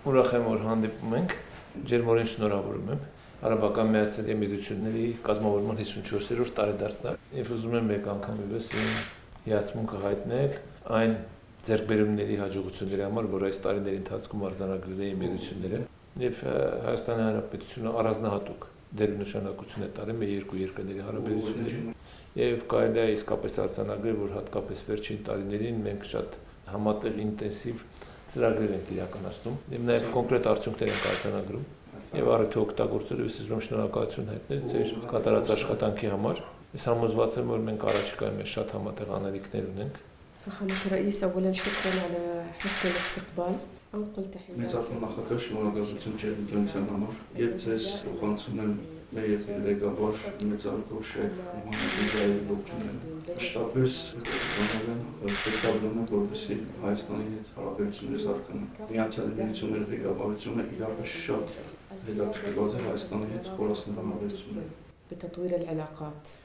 ուրախ եմ, որ հանդիպում ենք, ջերմորեն շնորհավորում եմ Արաբական Միացյալ Էմիրությունների կազմավորման 54-րդ տարեդարձն է, եւ ուզում եմ մեկ անգամ եւս հիացմունքը հայտնել այն ձեռքբերումների հաջողությունների համար, որ այս տարիների ընթացքում արձանագրել է Էմիրությունները, եւ Հայաստանի Հանրապետությունը առանձնահատուկ դեր ու նշանակություն է տարել մեր երկու երկրների հարաբերություններին, եւ կարելի է իսկապես արձանագրել, որ հատկապես վերջին տարիներին մենք շատ համատեղ ինտենսիվ ծրագրեր ենք իրականացնում եւ նաեւ կոնկրետ արդյունքներ ենք արձանագրում եւ առիթը օգտագործելով ես ուզում եմ շնորհակալություն հայտնել ձեր կատարած աշխատանքի համար։ Ես համոզված եմ, որ մենք առաջիկայում շատ համատեղ անելիքներ ունենք։ فخامة الرئيس أولا شكرا على حسن الاستقبال أو قلت تحياتي. Մեծական նախագահ շնորհակալություն ջերմության համար եւ ձեզ ուղղացում եմ մեր ղեկավար մեծարգո Շեյխ Մոհամմեդ Լոկչյանին։ Շտաբես պետքավորում է որպեսզի Հայաստանի հետ հարաբերությունները զարգանան։ Միացյալ Էմիրությունների ղեկավարությունը իրապես շատ հետաքրքրված է Հայաստանի հետ խորացնող հարաբերությունները։ بتطوير العلاقات.